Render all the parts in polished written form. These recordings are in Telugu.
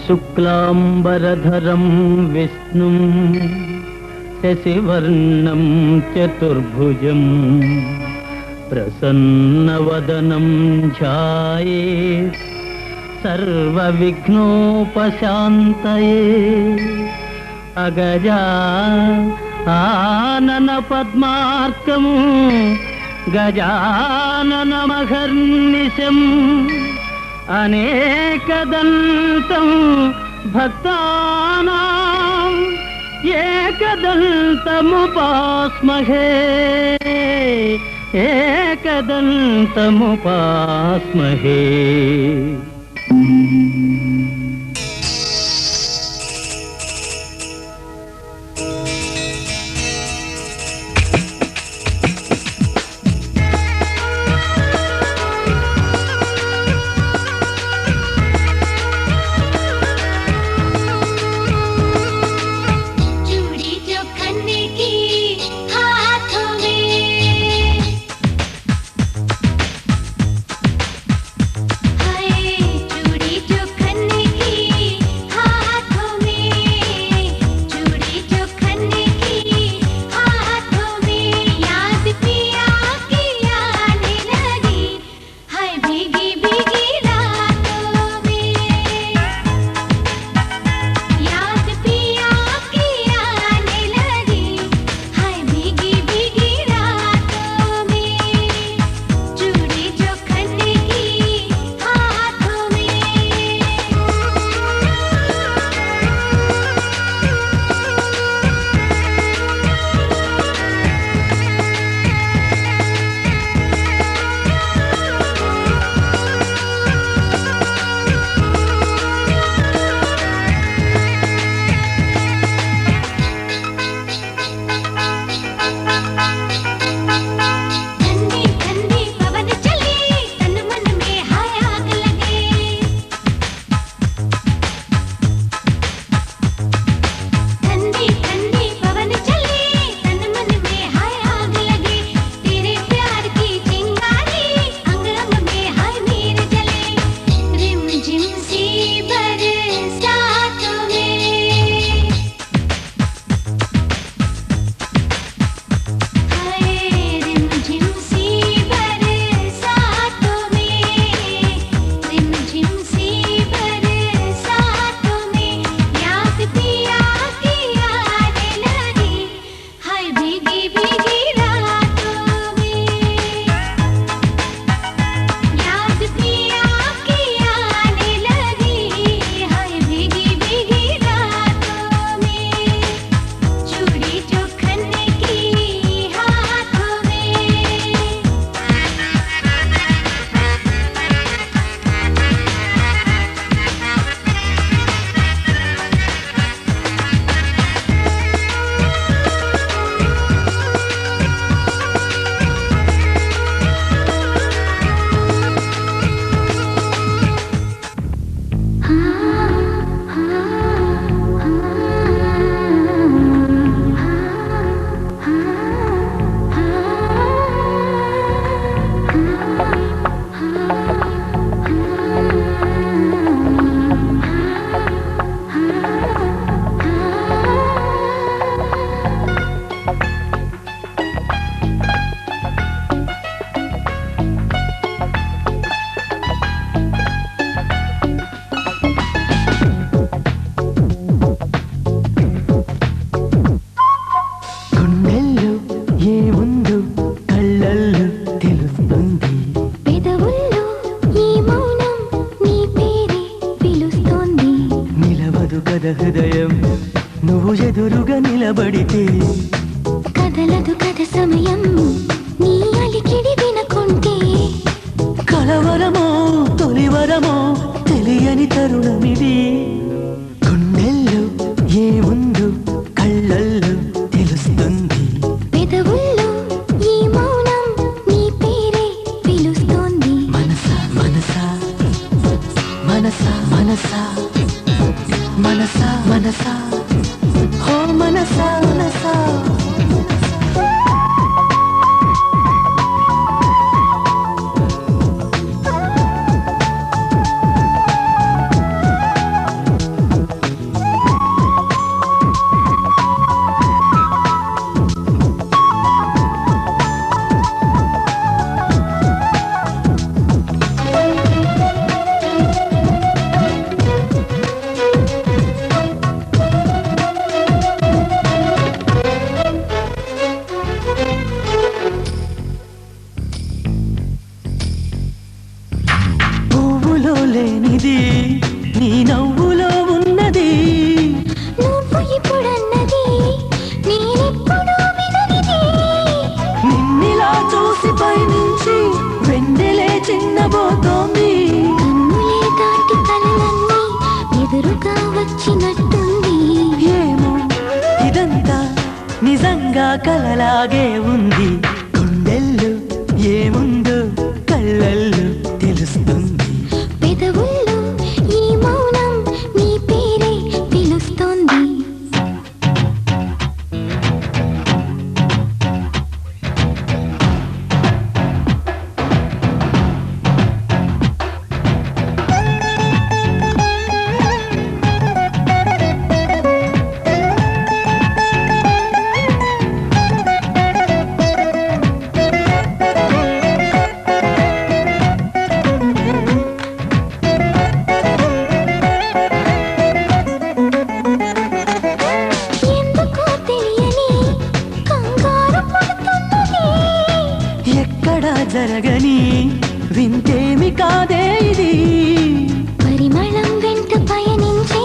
शुक्लांबरधरं विष्णुं शशिवर्णं चतुर्भुजं प्रसन्नवदनं ध्यायेत् सर्वविघ्नोपशान्तये। अगजा आनन पद्मार्कं गजाननमहर्निशम् अनेकदन्तं भक्तानां एकदन्तमुपास्महे एकदन्तमुपास्महे। హృదయం నువ్వు ఎదురుగా నిలబడితే కదలదు కథ సమయం నీ అలికిడి వినకుంటే కలవరమో తొలివరమో తెలియని తరుణమిది గుండెల్లో ఏముందో కళ్ళల్లో తెలుస్తుంది పెదవుల్లో ఈ మౌనం నీ పేరే పిలుస్తోంది మనసా మనసా మనసా మనసా మనసా మనసా హో మనసా మనసా ఎదురుగా వచ్చినట్టుంది. ఏమో ఇదంతా నిజంగా కలలాగే ఉంది. గుండెల్లో ఏముందో కళ్ళల్లో తెలుస్తుంది. పెదవుల్లో ఈ మౌనం నీ పేరే పిలుస్తోంది. ఎందుకో తెలియని కంగారు పడుతున్నది. ఎక్కడా జరగని వింతేమి కాదే ఇది. పరిమళం వెంట పయనించే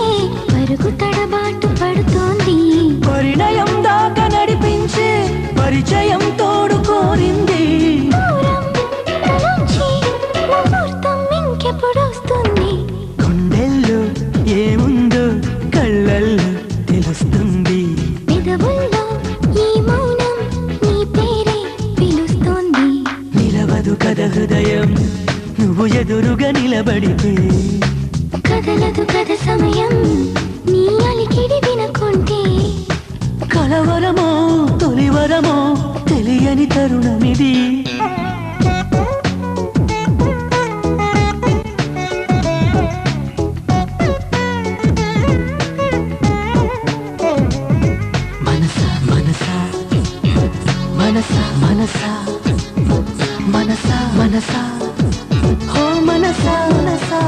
పరుగు తడబాటు పడుతోంది. పరిణయం దాకా నడిపించే పరిచయం తోడు కోరింది. దూరం తలొంచి ముహూర్తం ఇంకెప్పుడొస్తుంది. గుండెల్లో ఏముందో కళ్ళల్లో తెలుస్తుంది. పెదవుల్లో ఈ మౌనం నీ పేరే పిలుస్తోంది. నిలవదు కథ హృదయం నువ్వు ఎదురుగా నిలబడితే. కదలదు కథ సమయం నీ అలికిడి వినకుంటే. కలవరమో తొలివరమో తెలియని తరుణమిది. మనసా మనసా మనసా మనసా మనసా మనసా హో మనసా మనసా.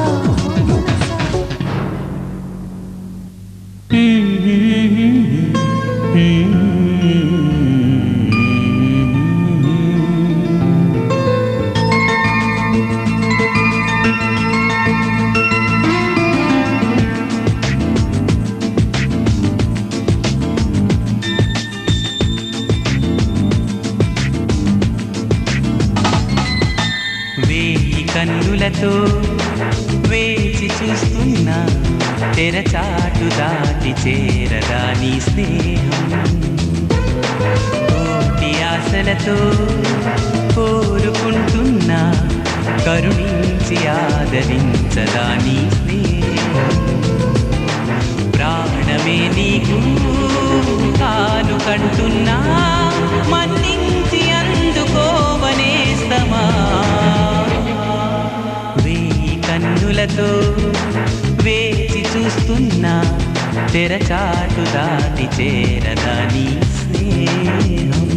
వేయి కన్నులతో వేచి చూస్తున్నా తెరచాటు దాటి చేరదా నీ స్నేహం. కోటి ఆశలతో కోరుకుంటున్నా కరుణించి ఆదరించదా నీ స్నేహం. ప్రాణమే నీకు కాను కంటున్నా మన్నించి అందుకోవనేస్తమా. వేయి కన్నులతో వేచి చూస్తున్నా తెరచాటు దాటి చేరదా నీ స్నేహం.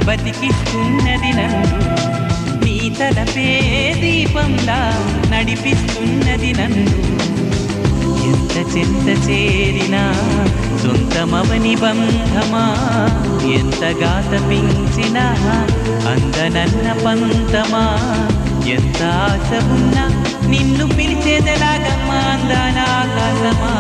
బతికిస్తున్నది నన్ను నీ తలపే దీపంలా నడిపిస్తున్నది నన్ను. ఎంత చెంత చేరినా సొంతమవని బంధమా. ఎంతగా తపించినా అందనన్న పంతమా. ఎంత ఆశ ఉన్నా నిన్ను పిలిచేదలాగమ్మా అందానా కాలమా.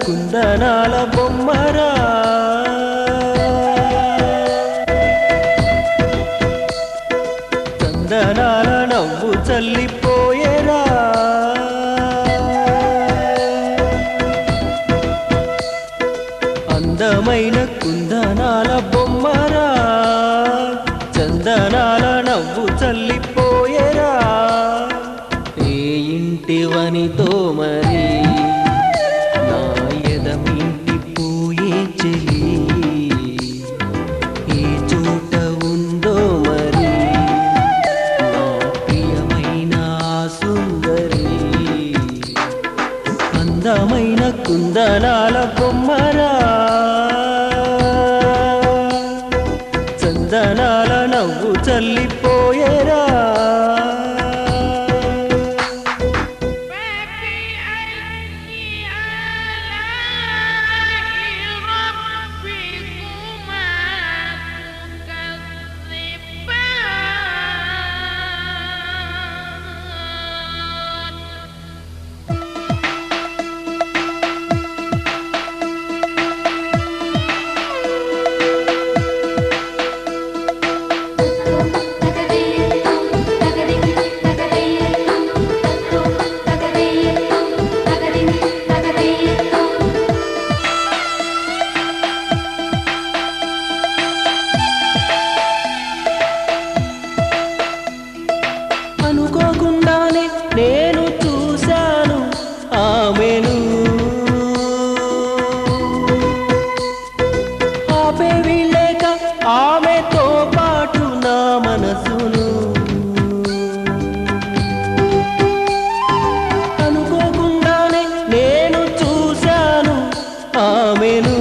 కుందనాల బొమ్మరా చందనాల నవ్వు చల్లిపోయేరా అందమైన కుందనాల బొమ్మరా చందనాల నవ్వు చల్లిపోయేరా ఏ ఇంటివనితో మరి నా ఎదమింటి పోయే చెలి ఏ చోట ఉందో మరి నా ప్రియమైన సుందరి అందమైన కుందనాల బొమ్మరా చందనాల నవ్వు చల్లిపోయేరా అనుకోకుండానే నేను చూశాను ఆమెను ఆపేవి లేక ఆమెతో పాటు నా మనసును అనుకోకుండానే నేను చూశాను ఆమెను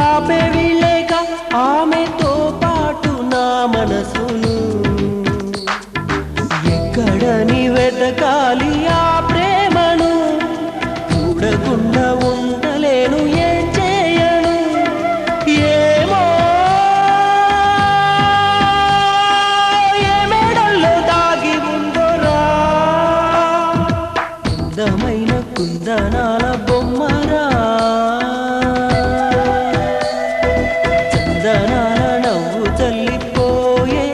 ఆపేవి లేక ఆమెతో పాటు నా మనసును ఎక్కడని వెతకాలి ఆ ప్రేమను చూడకుండా ఉండలేను ఏం చేయను ఏమో ఏ మేడల్లో దాగి ఉందోరా అందమైన కుందనాల బొమ్మరా చందనాల నవ్వు చల్లిపోయేరా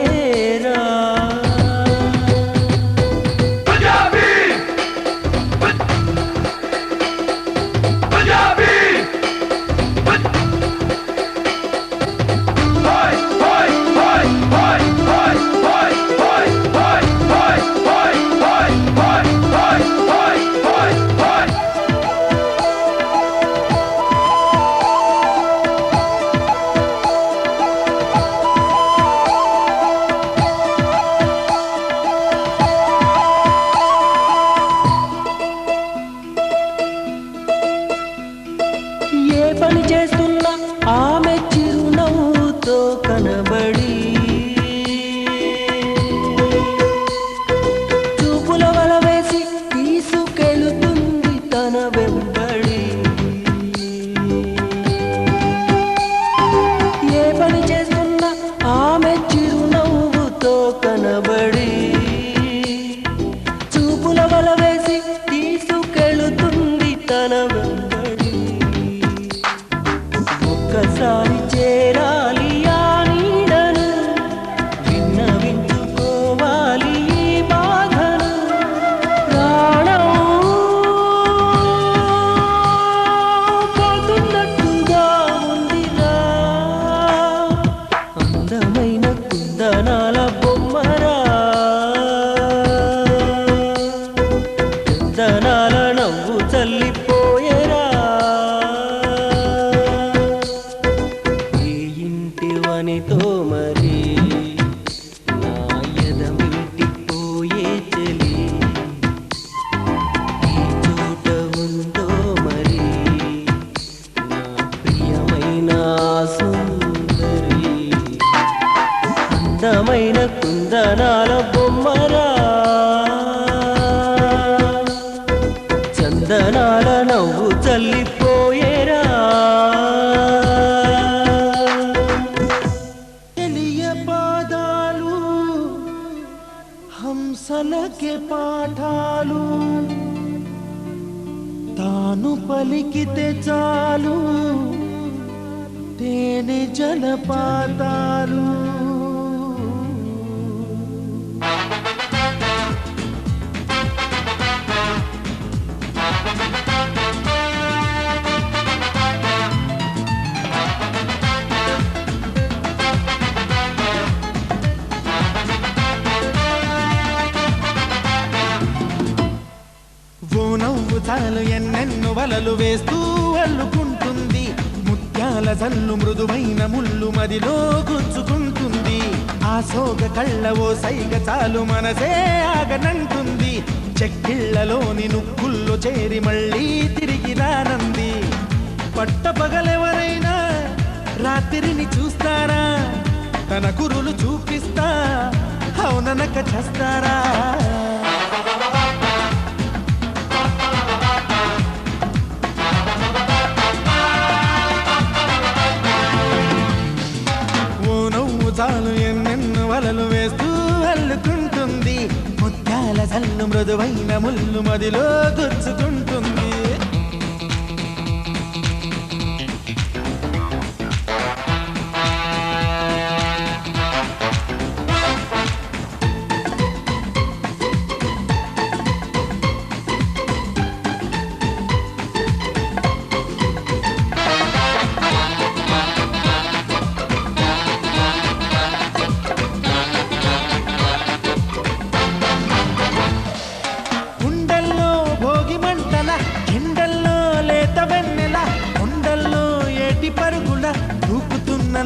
ఏ పని చేస్తున్నా ఆమె చిరునవ్వుతో కనబడి చూపుల వల వేసి తీసుకెళుతుంది తన వెంబడి ఏ పని చేస్తున్నా ఆమె చిరునవ్వుతో కనబడి చూపుల వల వేసి తీసుకెళుతుంది తన వెంబడి ఒక్కసారి చేరాలి ఆ నీడను విన్నవించుకోవాలి ఈ బాధను ప్రాణం పోతున్నట్టుగా ఉందిరా అందమైన కుందనాల బొమ్మరా చందనాల నవ్వు చల్లిపోయేరా ఏ ఇంటివనితో మరి నా ఎదమింటి పోయే చెలి ఏ చోట ఉందో మరి నా ప్రియమైన సుందరి అందమైన కుందనాల బొమ్మరా చందనాల నవ్వు చల్లిపోయేరా తెలియ పాదాలు హంసలకే పాఠాలు తాను పలికితే చాలు తేనె జలపాతాలు. ఓ నవ్వు చాలు ఎన్నెన్నో వలలు వేస్తూ అల్లుకుంటుంది. ముత్యాల జల్లు మృదువైన ముళ్ళు మదిలో గుచ్చుకుంటుంది. ఆ సోగ కళ్ళ ఓ సైగ చాలు మనసే ఆగనంటుంది. చెక్కిళ్లలోని నుక్కుల్లో చేరి మళ్ళీ తిరిగి రానంది. పట్టపగలెవరైనా రాత్రిని చూస్తారా? తన కురులు చూపిస్తా అవుననక చేస్తారా? చాలు ఎన్నెన్నో వలలు వేస్తూ అల్లుకుంటుంది. ముత్యాల జల్లు మృదువైన ముళ్ళు మదిలో గుచ్చుకుంటుంది.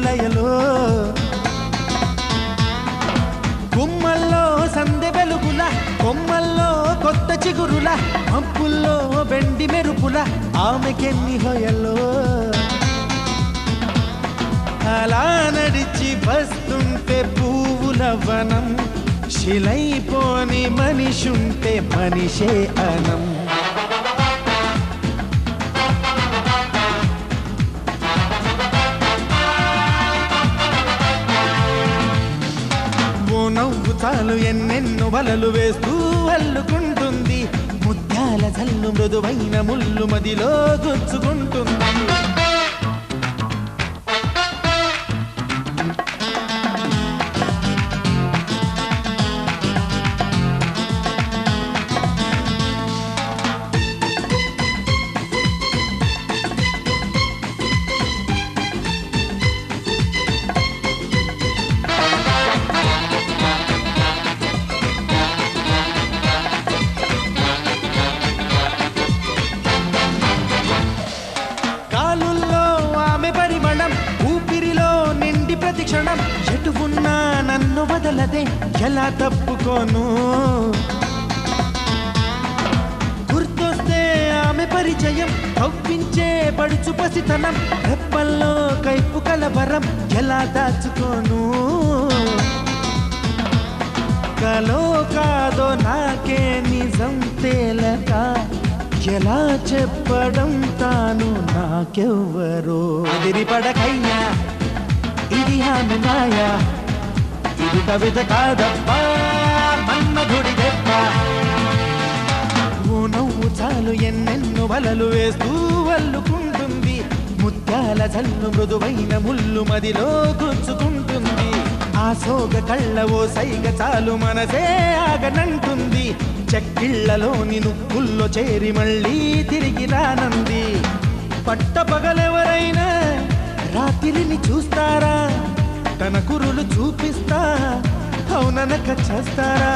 లయలో గుమ్మల్లో సందె వెలుగుల, కొమ్మల్లో కొత్త చిగురుల, మబ్బుల్లో బెండి మెరుపుల ఆమెకెన్ని హొయలో. అలా నడిచి వస్తుంటే పువ్వుల వనం, శిలైపోని మనిషుంటే మనిషే అనం. నవ్వు చాలు ఎన్నెన్నో వలలు వేస్తూ అల్లుకుంటుంది. ముత్యాల జల్లు మృదువైన ముళ్ళు మదిలో గుచ్చుకుంటుంది. క్షణం ఎటు ఉన్నా నన్ను వదలదే, ఎలా తప్పుకోను? గుర్తొస్తే ఆమె పరిచయం, కవ్వించే పడుచు పసితనం, రెప్పల్లో కైపు కలవరం, ఎలా దాచుకోను? కలో కాదో నాకే నిజం తేలక, ఎలా చెప్పడం తాను నాకెవ్వరో? అదిరిపడకయ్యా ఇది ఆమె మాయ, ఇది కవిత కాదప్పా మన్మధుడి దెబ్బ. ఓ నవ్వు చాలు ఎన్నెన్నో వలలు వేస్తూ అల్లుకుంటుంది. ముత్యాల జల్లు మృదువైన ముళ్ళు మదిలో గుచ్చుకుంటుంది. ఆ సోగ కళ్ళ ఓ సైగ చాలు మనసే ఆగనంటుంది. చెక్కిళ్లలోని నుక్కుల్లో చేరి మళ్ళీ తిరిగి రానంది. పట్టపగలెవరైనా రాత్రిని చూస్తారా? తన కురులు చూపిస్తా అవుననక చేస్తారా?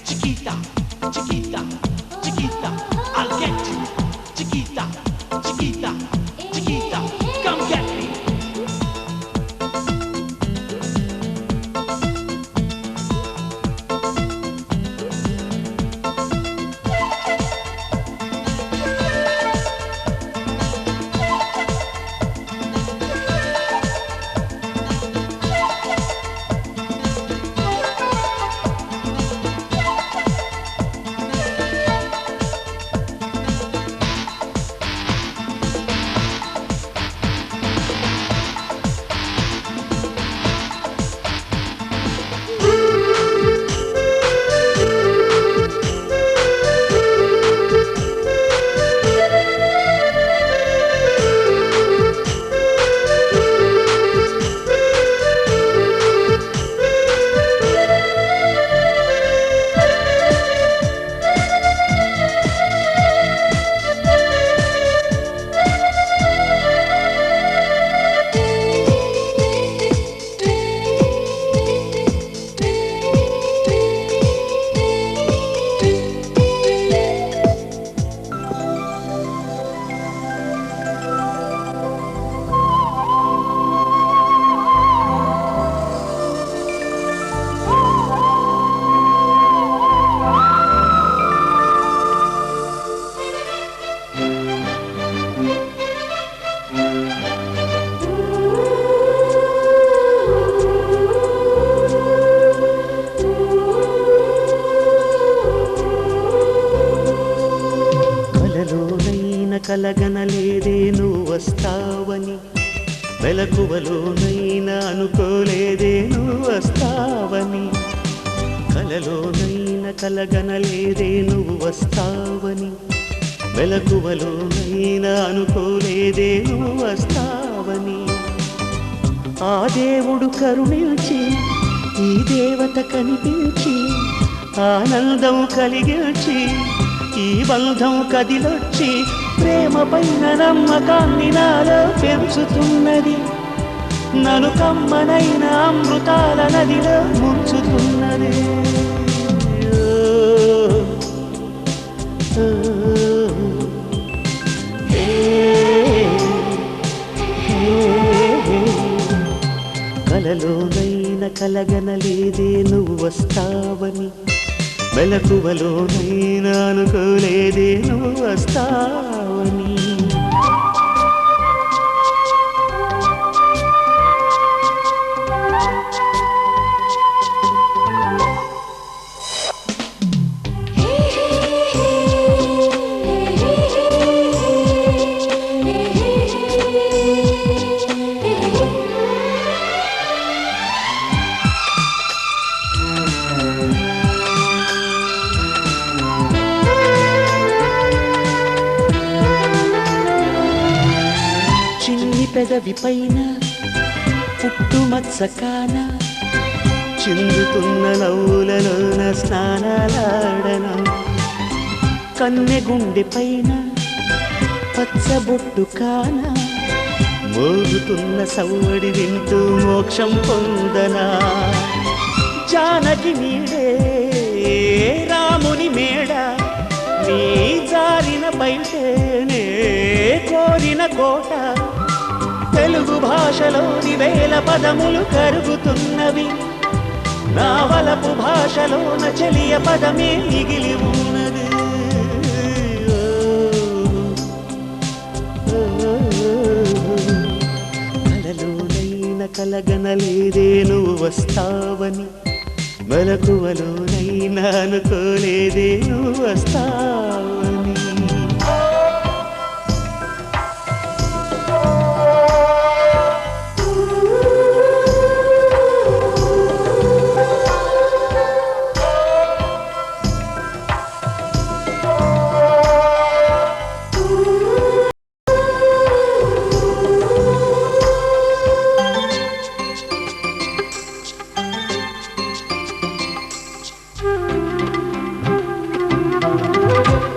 Chiquita, Chiquita, Chiquita, I'll get you. Chiquita, Chiquita, Chiquita, come get me. కలగనలేదే నువ్వు వస్తావని, వెలకువలోనైనా అనుకోలేదే నువ్వు వస్తావని, కలలోనైనా కలగనలేదే నువ్వు వస్తావని, వెలకువలోనైనా అనుకోలేదే నువ్వు వస్తావని. ఆ దేవుడు కరుణించి ఈ దేవత కనిపించి ఆనందం కలిగించి ఈ బంధం కదిలొచ్చి ప్రేమ పైన నమ్మకాన్ని నాలో పెంచుతున్నది, నన్ను కమ్మనైన అమృతాల నదిలో ముంచుతున్నది. కలలోనైనా కలగనలేదే నువ్వు వస్తావని, మెలకువలోనైనా అనుకోలేదే నువ్వు వస్తావని. పెదవి పైన పుట్టుమత్సకాన చిందుతున్న నవ్వులలోన స్నానాలాడన, కన్నె గుండె పైన పచ్చబొట్టు కాన మోగుతున్న సవ్వడి వింటూ మోక్షం పొందనా. జానకి నీడే రాముని మేడ, నీ జారిన బయటేనే కోరిన కోట, తెలుగు భాషలోని వేల పదములు కరుగుతున్నవి, నా వలపు భాషలోన చెలియ పదమే మిగిలి ఉన్నది. కలలోనైనా కలగనలేదే నువ్వు వస్తావని, మెలకువలోనైనా అనుకోలేదే నువ్వు వస్తావని.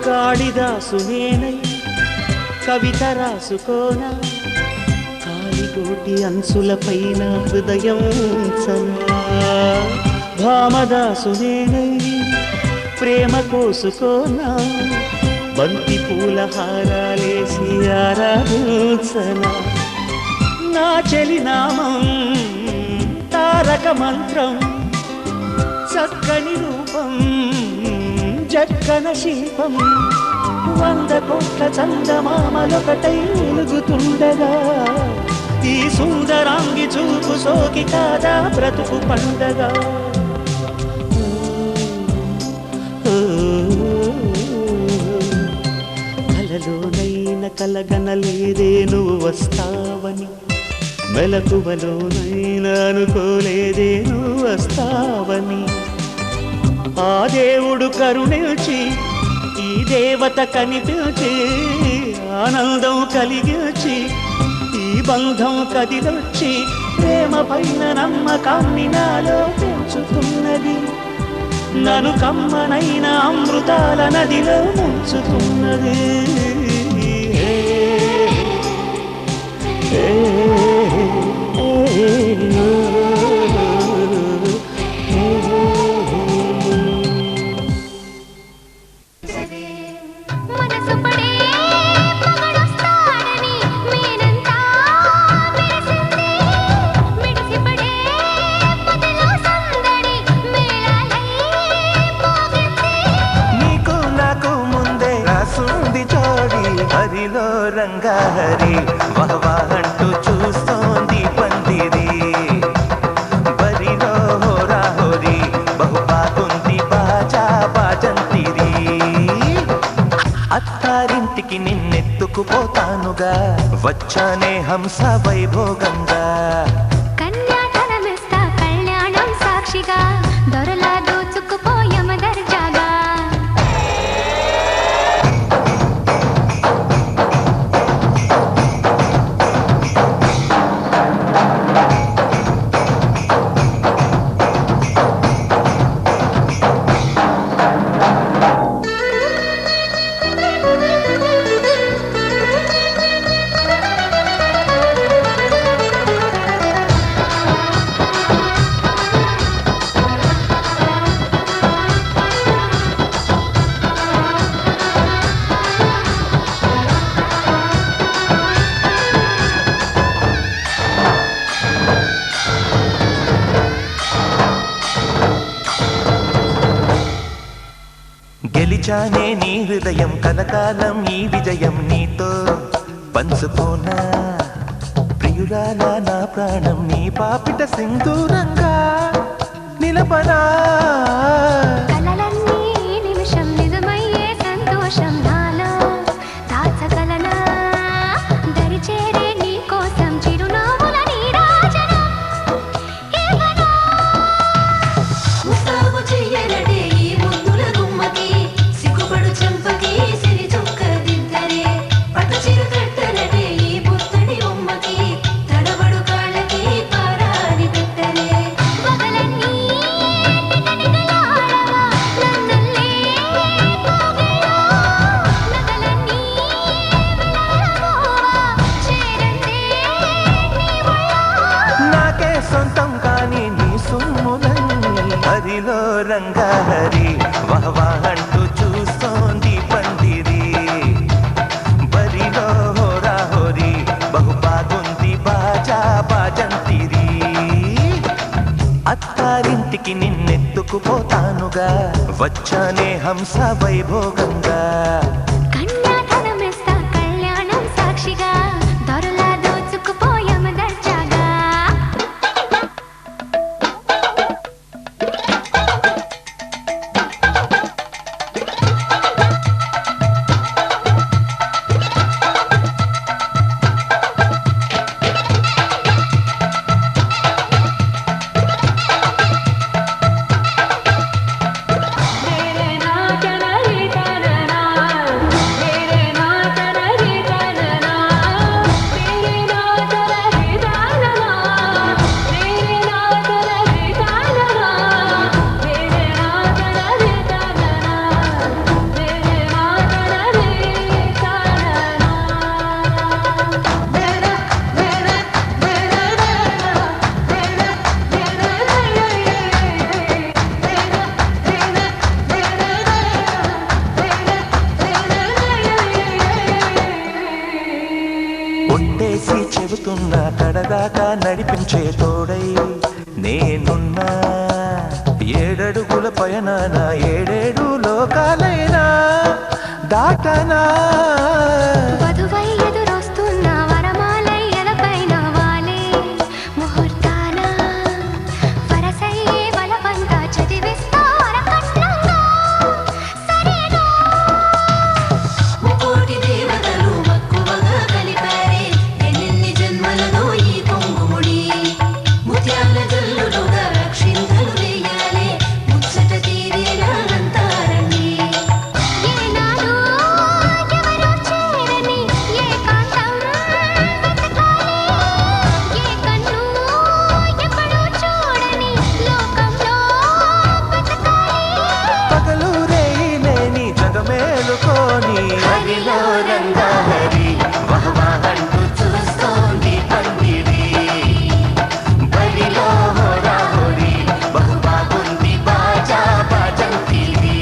కాళిదాసు నేనై కవిత రాసుకోనా, కాళి కోటి అంచులపైన హృదయం సన్నా భామదాసునేనై ప్రేమ కోసుకోనా బంతి పూల హారాలేసి ఆరాధించనా నా చెలినామం తారక మంత్రం చక్కని రూపం జక్కన శిల్పం 100 కోట్ల చందమామలొకటై వెలుగుతుండగా ఈ సుందరాంగి చూపు సోకి కాదా బ్రతుకు పండగా కలలోనైన కలగనలేదే నువ్వు వస్తావని మెలకువలోనైనా అనుకోలేదే నువ్వు వస్తావని ఆ దేవుడు కరుణించి ఈ దేవత కనిపించి ఆనందం కలిగించి ఈ బంధం కదిలొచ్చి ప్రేమ పైన నమ్మకాన్ని నాలో పెంచుతున్నది నన్ను కమ్మనైన అమృతాల నదిలో ముంచుతున్నది మనసు పడే మగడొస్తాడని మేనంతా మెరిసింది మిడిసి పడే పొదలో సందడి మేళాలై మోగింది నీకు నాకు ముందే రాసుంది జోడి హరిలో రంగాహరి వహవా అంటూ చూస్తోంది పందిరి బరిలో హోరా హోరి బహు బాగుంది బాజా బాజంతిరి అత్తారింటికి నిన్నెత్తుకుపోతానుగా వచ్చానే హంస వైభోగంగా కన్యాధనమిస్తా కళ్యాణం సాక్షిగా దొరలా దోచుకుపోయమ దర్జాగా గెలిచానే నీ హృదయం కలకాలం ఈ విజయం నీతో పంచుకోనా ప్రియురాలా నా ప్రాణం నీ పాపిట సింధూరంగా నిలబడా కలలన్నీ నిమిషం నిజమయ్యే సంతోషం నాలో దాచగలనా దరిచేరే నీ కోసం చిరునవ్వుల నీరాజనం ఇవ్వనా ముస్తాబు చెయ్యనడే ఈ ముద్దుల గుమ్మకి సిగ్గుపడు చంపకి సిరి చొక్క దిద్దరే పట్టు చీర కట్టనడే ఈ పుత్తడి బొమ్మకి తడబడు కాళ్ళకి పారాని పెట్టరే పగలన్నీ నిగనిగలాడవా నన్నల్లే పోగేయా నగలన్నీ వెలవెలబోవా చేరందే నీ ఒళ్ళో నాకే సొంతం కాని నీ సుమ్ములన్నీ హరిలో రంగాహరి వహవా అంటూ చూస్తోంది పందిరి బరిలో హోరా హోరి బహు బాగుంది బాజా బాజంతిరి అత్తారింటికి నిన్నెత్తుకుపోతానుగా వచ్చానే హంస వైభోగంగా కన్యాధనమిస్తా కళ్యాణం సాక్షిగా దొరలా దోచుకుపోయమ దర్జాగా నా చెబుతున్నా కడదాకా నడిపించే తోడై నేనున్నా. ఏడడుగుల పయన నా ఏడేడు లోకాలైనా దాటనా. వధువై ఎదురొస్తున్న వరమాలై ఎలపైన వాలే ముహూర్తాన వరసయ్యే బలవంత చదివిస్తా వరకట్నంగా సరేనా. ముకోటి దేవతలు మక్కువగా కలిపారే ఎన్నెన్ని జన్మలను ఈ కొంగుముడి. ముత్యాల జల్లులుగా రక్షింతలు వేయాలే ముచ్చట తీరేలా అంతారండి. ఏనాడు ఎవరూ చేరని ఏకాంతం వెతకాలి. ఏ కన్ను ఎప్పుడూ చూడని లోకంలో వెతకాలి. పగలు రేయి లేని జగమేలుకోని హరిలో రంగా హరి వహవాహంటూ చూస్తోంది పందిరి. బరిలో హోరాహోరి బహుబాగుంది బాజా బాజంతిరి.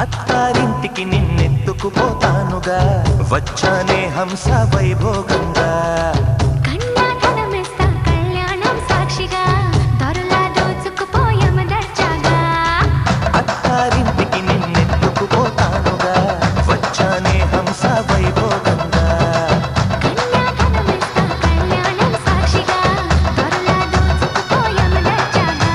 అత్తారింటికి నిన్నెత్తుకుపోతానుగా వచ్చానే హంస వైభోగంగా. కన్యాధనమిస్తా కళ్యాణం సాక్షిగా దొరలా దోచుకుపోయాము దర్జాగా. అత్తారింటికి నిన్నెత్తుకుపోతానుగా వచ్చానే హంస వైభోగంగా. కన్యాధనమిస్తా కళ్యాణం సాక్షిగా దొరలా దోచుకుపోయాము దర్జాగా.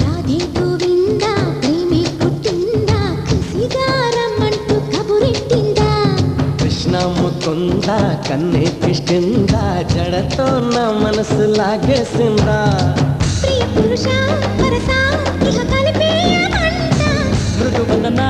రాధే గోవిందా ప్రేమి పుట్టిందా కసిగారమంటూ కబురెట్టిందా. కృష్ణ ముకుంద కన్నే కిష్కిందా జడతో నా మనసు లాగేసిందా. ప్రియ పురుష వరస ఇహ కలిపేయమంట. మృదువదన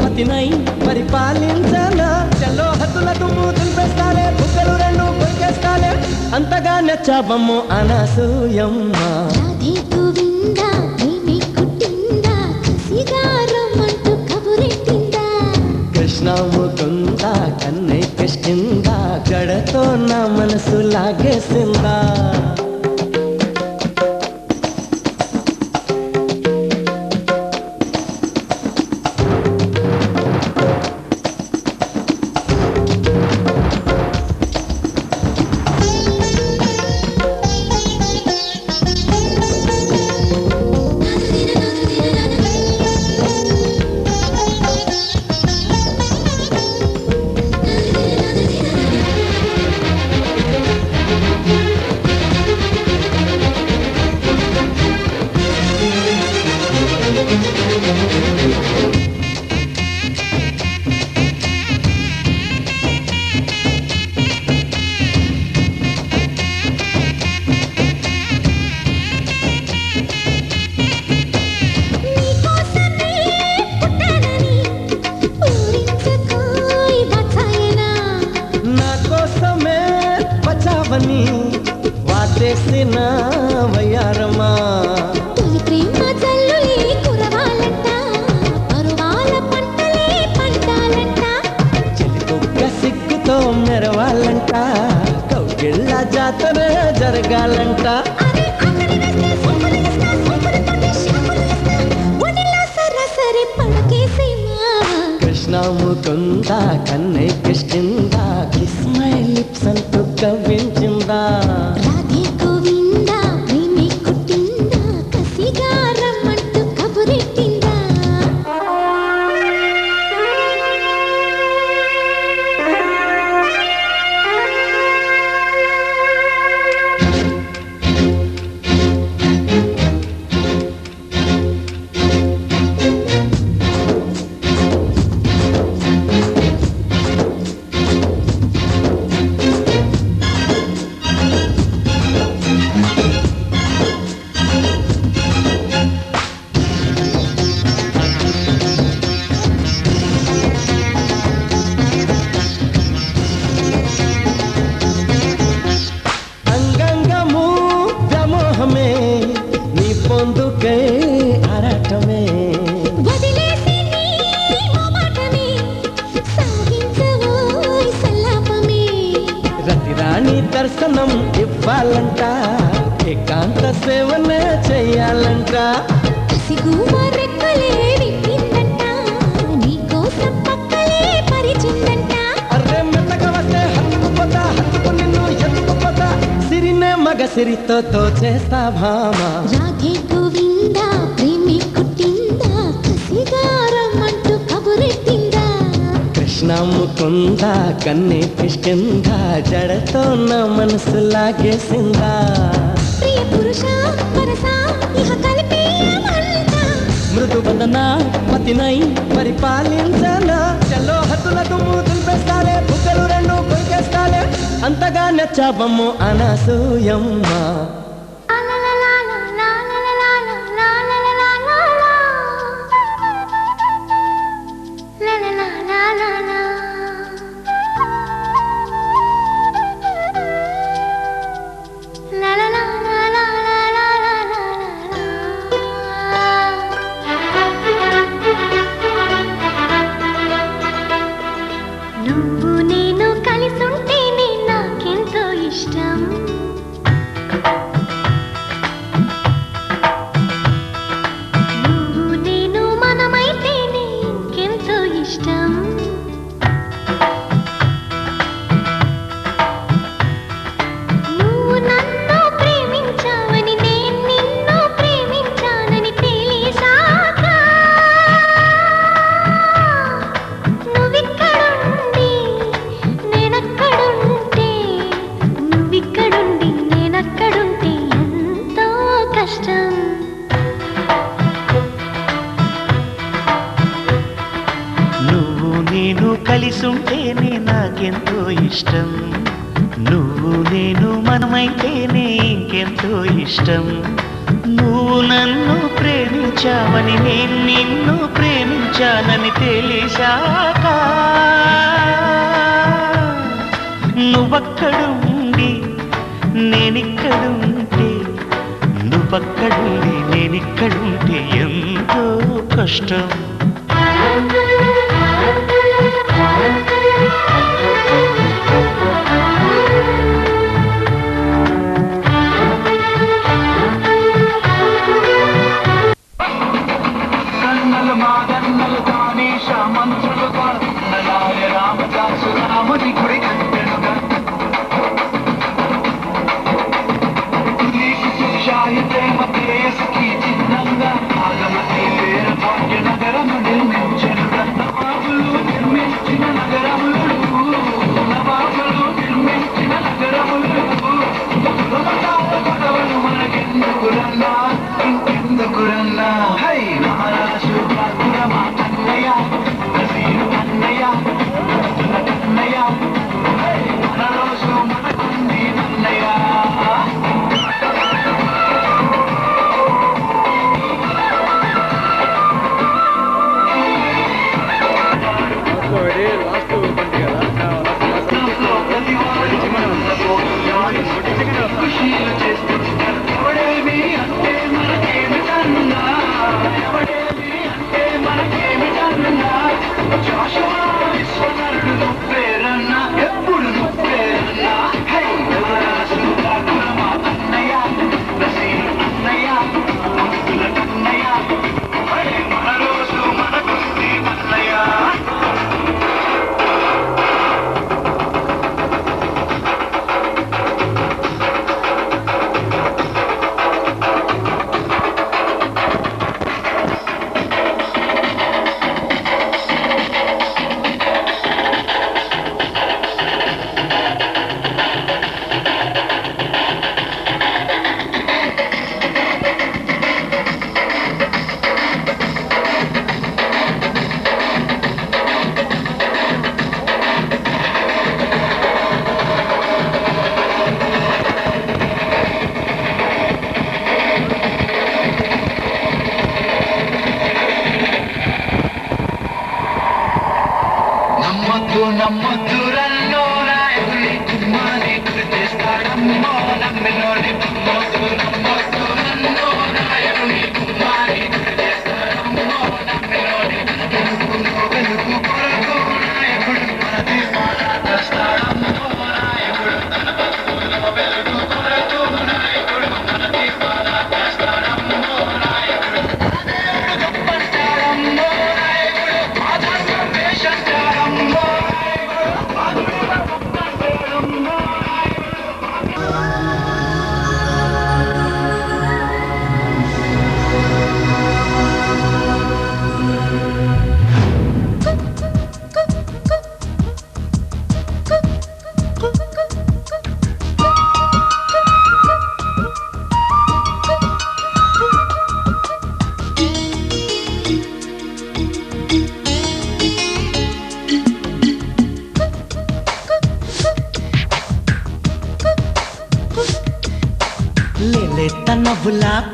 పతినై పరిపాలించనా. చలో హద్దుల దుమ్ము దులిపేస్తాలే బుగ్గలు రెండు కొరికేస్తాలే అంతగా నచ్చావమ్ము అనసూయమ్మ. రాధే గోవిందా ప్రేమి పుట్టిందా కసిగారమంటూ కబురెట్టిందా. కృష్ణ ముకుంద కన్నే కిష్కిందా జడతో నా మనసు లాగేసిందా. నీకోసమే పుట్టానని ఊరించుకోయ్ బచాయనా. నా కోసమే బచావని వాటేసిన వయ్యారమా. తొలి ప్రేమ జల్లులే కురవాలంట పరువాల పంటలే పంటాలంట. చెలిపొక్క సిగ్గుతో మెరవాలంట కౌగిళ్ళ జాతర జరగాలంట. అరే అక్కడి వేస్తే సొంపులు ఇస్తా సొంపులు తోటి షాపులు ఇస్తా ఒడిలా సరాసరి పడకేసేమా. కృష్ణ ముకుంద కన్నే కిష్కిందా కిస్ మై లిప్స్ అంటూ కవ్వించిందా. రాధే గోవిందా ప్రేమి కుట్టిందా కసిగారమంటూ కబురెట్టిందా. ఇవ్వాలంట ఏకాంత సేవనే చెయ్యాలంట కసిగువ్వ రెక్కలే విప్పిందంట నీకోసం పక్కలే పరిచిందంట అర్రే మెల్లగా వస్తే హత్తుకుపోతా హత్తుకు నిన్ను ఎత్తుకుపోతా సిరినే మగ సిరితో తోచేస్తా భామ రాధే గోవింద ప్రేమి కుట్టిందా కసిగారమ్మంటూ కబురెట్టిందా కృష్ణ ముకుంద కన్నే కిష్కింద జడతో నా మనసు లాగేసిందా ప్రియ పురుష వరస ఇహ కలిపేయమంట మృదు వదన పతినై పరిపాలించనా చల్లో హద్దుల దుమ్ము దులిపేస్తాలే బుగ్గలు రెండు కొరికేస్తాలే అంతగా నచ్చావమ్ము అనసూయమ్మ నువ్వు నేను కలిసుంటేనే నాకెంతో ఇష్టం నువ్వు నేను మనమైతేనే ఇంకెంతో ఇష్టం నువ్వు నన్ను ప్రేమించావని నేను నిన్ను ప్రేమించానని తెలిసాక నువ్విక్కడుండి నేనక్కడుంటే నువ్విక్కడుండి నేనక్కడుంటే ఎంతో కష్టం నువ్వు నేను కలిసుంటేనే నాకెంతో ఇష్టం నువ్వు నేను మనమైతేనే ఇంకెంతో ఇష్టం నువ్వు నన్ను ప్రేమించావని నేను నిన్ను ప్రేమించానని తెలిసాక నువ్వక్కడుండి నేనిక్కడుంటే నువ్వక్కడుండి నేనిక్కడుంటే ఎంతో కష్టం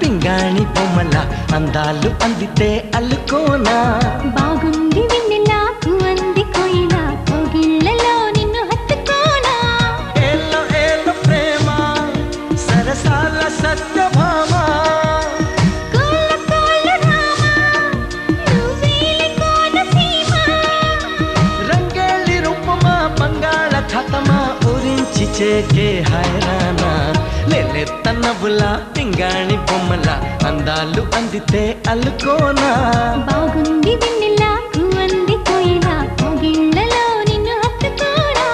పింగాణి బొమ్మల అందాలు అందితే అల్లుకోనా బాగుంది వెన్నెలాకు అంది కోయిలా కోగిళ్ళలో నిన్ను హత్తుకోనా ఏలో ఏలో ప్రేమ సరసాల సత్యభామ కోళ్ళ కోళ్ళ రామా నువ్వేలి కోనసీమ రంగేలి రూపమా బంగాళ ఖతమా ఊరించి చేకే హైరానా లేలెత్తన్నవుల పింగాణి బొమ్మల అందాలు అందితే అల్లుకోనా బాగుంది వెన్నెలాకు అంది కోయిలా కోగిళ్ళలో నిన్ను హత్తుకోనా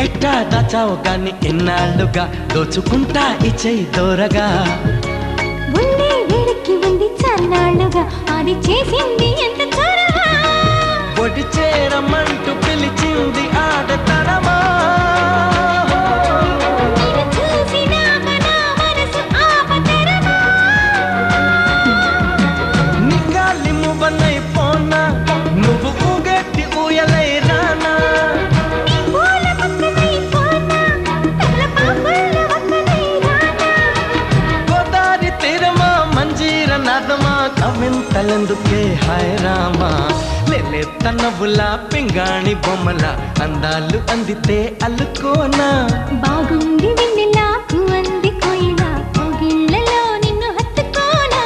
ఎట్టా దాచావు గాని ఎన్నాళ్ళుగా దోచుకుంటా ఇచ్చేయి దూరగా ఉండే వేడికి ఉంది చన్నాళ్ళుగా అది చేసింది ఎంత చొరవా ఒడి చేరమంటూ పిలిచింది ఆడతరమా నిన్ను చూసినాక నా మనసు ఆపతరమా నింగాలి మువ్వనై పోనా నువ్వు ఊగెట్టి ఊయలై రానా నీ పూల పక్కనై పోనా తలపాకుల వక్కనై రానా గోదారి తీరమా మంజీర నాదమా కవింతలందుకే హాయ్ రామా లేలెత్తన్నవుల పింగాణి బొమ్మల అందాలు అందితే అల్లుకోనా బాగుంది వెన్నెలాకు అంది కోయిలా కోగిళ్ళలో నిన్ను హత్తుకోనా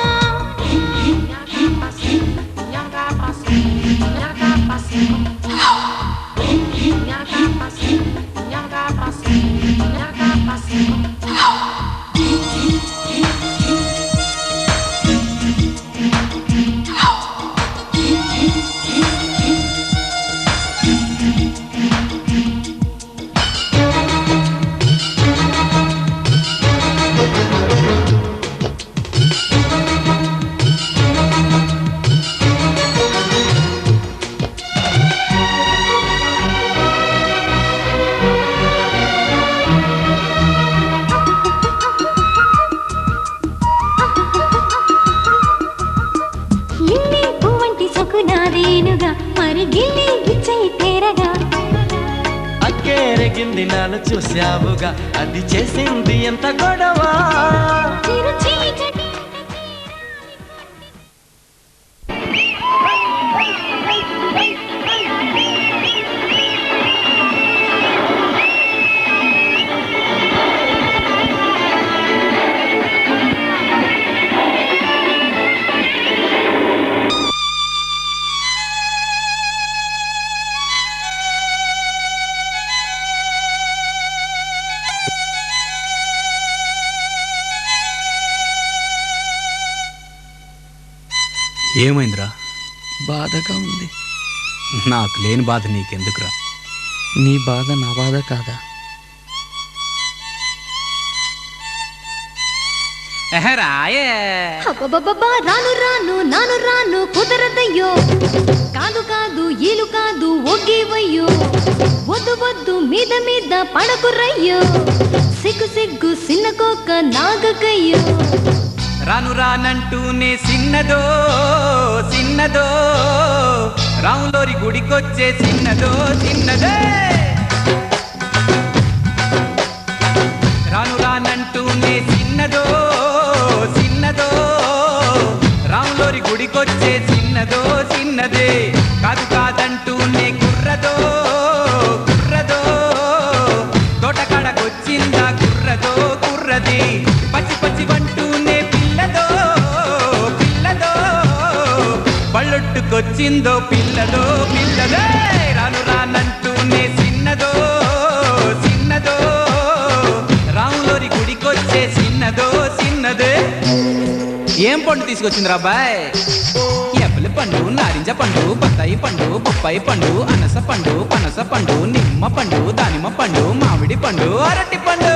ఇల్లి పువ్వంటి సొకునాదేనుగా మరి గిల్లి గిచ్చై తేరగా అక్కేరగింది నాను చూశావుగా అది చేసింది ఎంత గొడవ చిరు చీకటి ఏమైందిరా? బాధగా ఉంది. నాకు లేని బాధ నీకెందుకురా? నీ బాధ నా బాధ కాదా? రాయే అబ్బబ్బబ్బా రాను రాను నాను రాను కుదరదయ్యో కాదు కాదు ఈలు కాదు ఒగ్గేవయ్యో వద్దు వద్దు మీద మీద పడకురయ్యో సిగ్గు సిగ్గు సిన్నకోక నాగకయ్యో రాను రానంటూనే సిన్నదో సిన్నదో రాములోరి గుడికొచ్చే సిన్నదో చిన్నదే రాను రానంటూనే సిన్నదో సిన్నదో రాములోరి గుడికొచ్చే సిన్నదో చిన్నదే కాదు కాదంటూనే కుర్రదో కుర్రదో తోటకాడకొచ్చిందా కుర్రదో కుర్రది పచ్చి పచ్చి వంటూనే పిల్లదో పిల్లదో పళ్ళొట్టుకొచ్చిందో పిల్లదో పిల్లదే రాను రానంటూనే సిన్నదో సిన్నదో రాములోరి గుడికొచ్చే సిన్నదో సిన్నదే ఏం పండు తీసుకొచ్చిందిరా బాయ్ యాపిల్ పండు, నారింజ పండు, బత్తాయి పండు, బొప్పాయి పండు, అనస పండు, పనస పండు, నిమ్మ పండు, దానిమ్మ పండు, మామిడి పండు, అరటి పండు.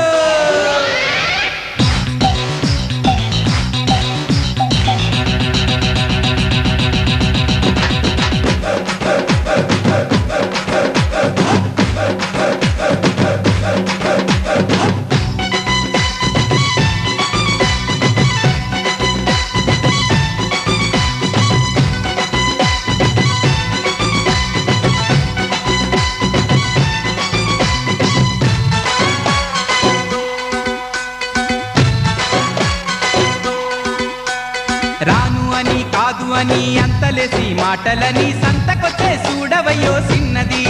రాను అని కాదు అని అంతలేసి మాటలని సంతకొచ్చే చూడవయ్యో సిన్నది.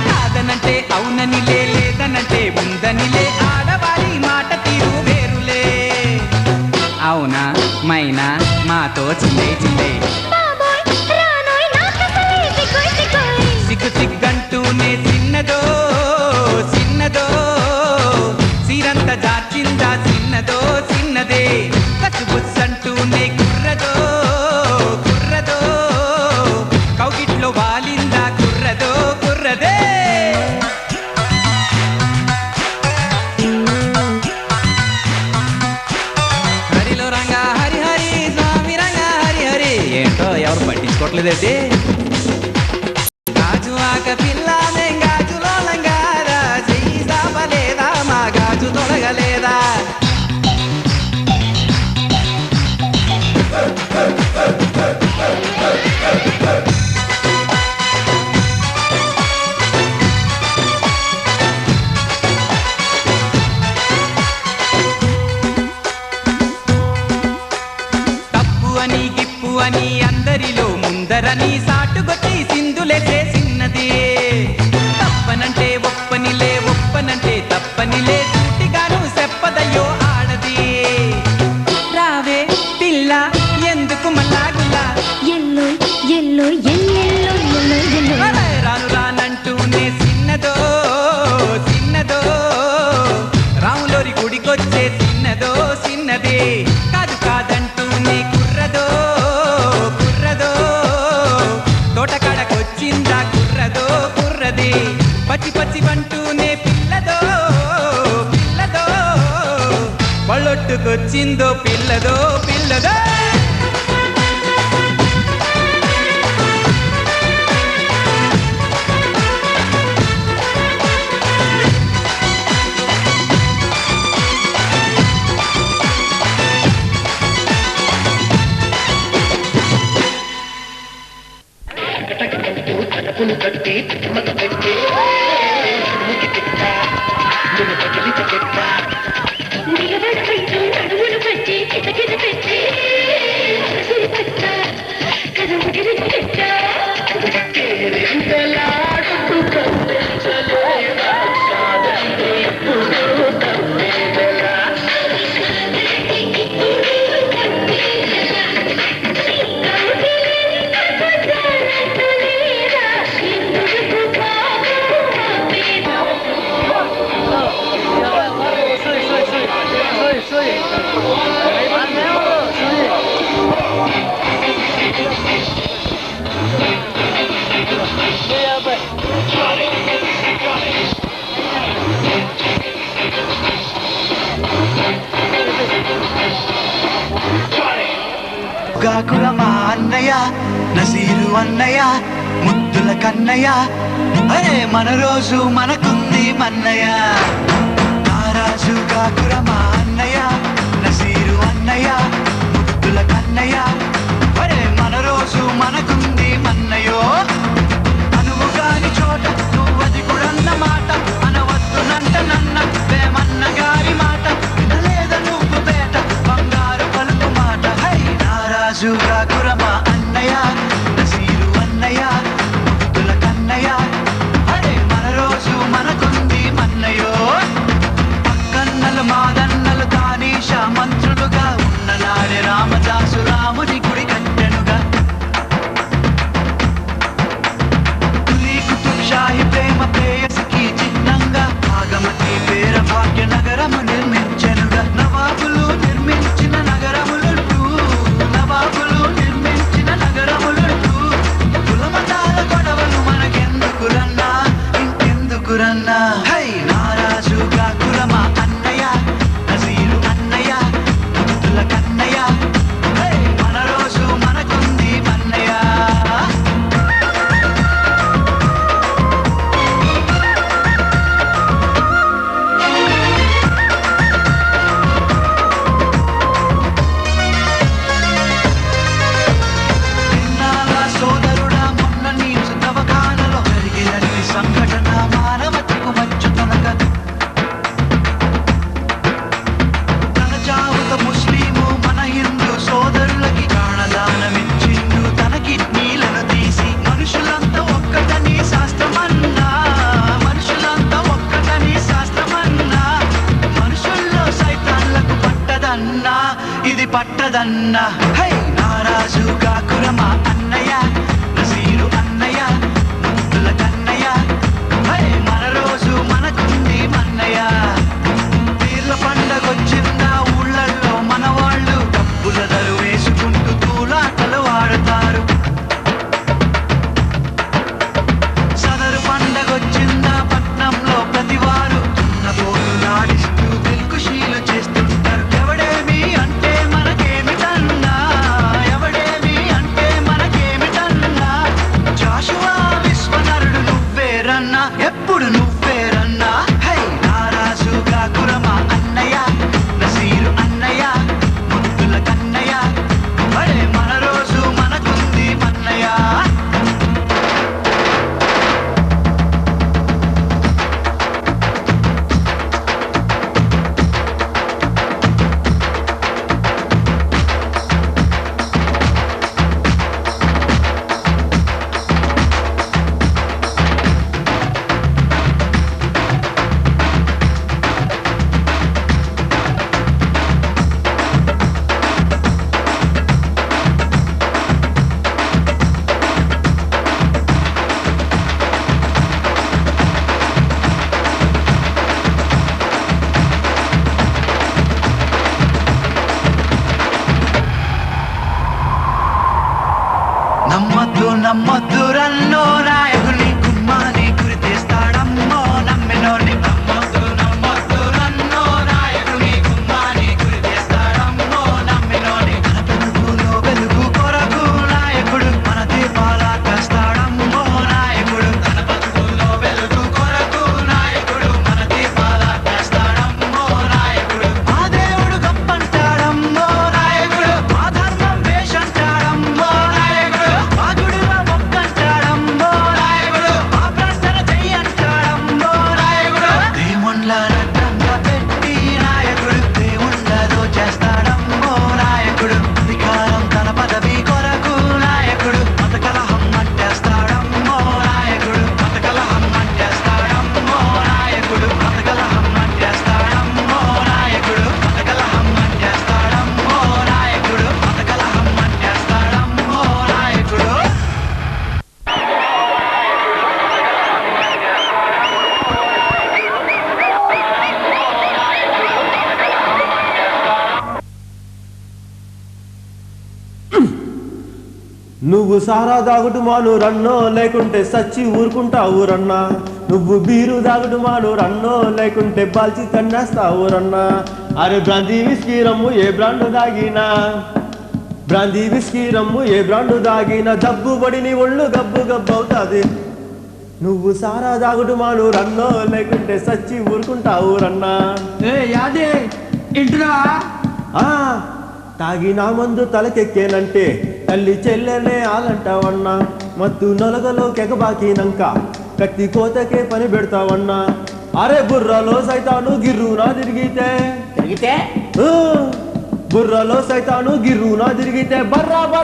కాదనంటే అవుననిలే, లేదనంటే ఉందనిలే, ఆడవారి మాట తీరు వేరులే. అవునా మైనా మాతో చిల్లే చిల్లే, సిగ్గు సిగ్గంటూనే చిన్నదో చిన్నదో, సిరంత జార్చిందా చిన్నదో చిన్నదే, కచ్చుబుచ్చంటూనే కుర్రదో కుర్రదో, కౌగిట్లో వాలిందా కుర్రదో కుర్రదే. హరిలో రంగా హరి హరి, స్వామి రంగా హరి హరి. ఏంటో ఎవరు పట్టించుకోవట్లేదండి. గాజు ఆక పిల్లానే గాజులో లంగారా, చెయ్యి సాపలేదా మా గాజు తొలగలేదా. తప్పు అని గిప్పు అని అందరిలో ముందరని సాటుగొచ్చి సింధులేసే సిన్నది. తప్పనంటే ఒప్పనిలే, ఒప్పనంటే తప్పనిలే, సూటిగాను చెప్పదయ్యో ఆడది. రావే పిల్ల ఎందుకు మల్లాగుల్లా, ఎల్లో ఎల్లో ఎల్లెల్లో ఎల్లో ఎల్లో రాను రానంటూనే చిన్నదో చిన్నదో, రాములోరి గుడికొచ్చే చిన్నదో చిన్నదే, కాదు కాదంటూనే కుర్రదో కుర్రదో, తోటకాడకొచ్చిందా కుర్రదో కుర్రదే, పచ్చి పచ్చి వంటూనే పిల్లదో పిల్లదో, పళ్ళొట్టుకొచ్చిందో పిల్లదో పిల్లదో. గాకుల మా అన్నయ్య నసీరు అన్నయ్య, ముద్దుల కన్నయ్య, అరే మన రోజు మనకుంది మన్నయ్య. నారాజు గాకుల మా అన్నయ్య నసీరు అన్నయ్య, ముద్దుల కన్నయ్య, అరే మన రోజు మనకుంది మన్నయ్యో. అనువు కాని చోట నువ్వది కూడన్న మాట, అనవద్దునంట నన్న వేమన్న గారి మాట, వినలేద నువ్వు బేట బంగారు పలుకు మాట. హై నారాజు గాకుల మా అన్నయ్య నసీరు అన్నయ్య, ముద్దుల కన్నయ్య, అరే మన రోజు మనకుంది మన్నయ్యో. పక్కన్నలు మాదన్నలు తానీష మంత్రులుగా ఉన్ననాడే రామదాసు రాముని గుడి కట్టెనుగా. తులీ కుతుబ్ షాహి ప్రేమ ప్రేయసికి చిహ్నంగా భాగమతి పేర భాగ్య నగరము నిర్మించెనుగా. నవాబులు నిర్మించిన నగరములు, నవాబులు నిర్మించిన నగరం ఇది పట్టదన్నా హై నారాజు కాకురమా అన్నయ్య నసీరు అన్నయ్య ముద్దుల కన్నయ్య హై మన రోజు మనకుంది మన్నయ్య పీర్ల పండగొచ్చిందా ఊళ్ళల్లో మన వాళ్ళు డబ్బుల దరు వేసుకుంటూ తూలాటలు ఆడతారు సదరు పండగొచ్చిందా పట్నంలో ప్రతివారు తున్నపోలు నాడిస్తూ తెలుగుశీలు చేస్తుంటారు ఎవడేమి అంటే మనకేమిటన్నా ఎవడేమి అంటే మనకేమిటన్నా జాషువా విశ్వనరుడు నువ్వేరన్నా ఎప్పుడు నువ్వేరన్నా హై నారాజు కాకురమా అన్నయ్య నసీరు అన్నయ్య ముద్దుల కన్నయ్య అడే మన రోజు మనకుంది మన్నయ్య నమ్మొద్దు రన్నో నాయకుని కుమ్మాని గురి తీస్తాడమ్మో నమ్మినోని నమ్మొద్దు రన్నో నాయకుని కుమ్మాని గురి తీస్తాడమ్మో నమ్మినోని మన పెనుగులో వెలుగు కొరకు నాయకుడు మన దీపాల కాస్తాడమ్మో నాయకుడు తన బతుకులో వెలుగు కొరకు నాయకుడు మన దీపాల కాస్తాడమ్మో నాయకుడు మా దేవుడు గొప్పంటాడమ్మో నాయకుడు మా ధర్మం వేషంటాడమ్మో నాయకుడు మా గుడిలో మొక్కంటాడమ్మో నాయకుడు మా ప్రార్థన చెయ్యంటాడమ్మో నాయకుడు దేవుళ్ళ రక్తంగా పెట్టి నాయకుడు దేవుళ్ళదో చేస్తాడమ్మో నాయకుడు అధికారం తన పదవి కొరకు నాయకుడు మత కలహం అంటేస్తాడమ్మో నాయకుడు మత కలహం అంటేస్తాడమ్మో నాయకుడు మత కలహం అంటేస్తాడమ్మో నాయకుడు మత కలహం అంటేస్తాడమ్మో నాయకుడు మత కలహం అంటేస్తాడమ్మో నాయకుడు నువ్వు సారా దాగుడు మాను రన్నో లేకుంటే సచ్చి ఊరుకుంటావు రన్నా నువ్వు బీరు దాగుడు మాను రన్నో లేకుంటే బాల్చి తన్నేస్తావు రన్నా అరే బ్రాందీ విస్కీ రమ్ము ఏ బ్రాండ్ దాగినా బ్రాందీ విస్కీ రమ్ము ఏ బ్రాండ్ దాగినా దబ్బు పడిని ఒళ్ళు గబ్బు గబ్బు అవుతాది నువ్వు సారా దాగుడు మాను రన్నో లేకుంటే సచ్చి ఊరుకుంటావు రన్నా యాదే ఇంటున్నా ఆ తాగినా మందు తలకెక్కేనంటే తల్లి చెల్లెలే ఆలంటావన్నా మత్తు నొలగలో కెగబాకినంక కత్తి కోతకే పని పెడతావన్నా అరే బుర్రలో సైతాను గిర్రునా తిరిగితే బుర్రలో సైతాను గిర్రునా తిరిగితే బర్రా బర్రా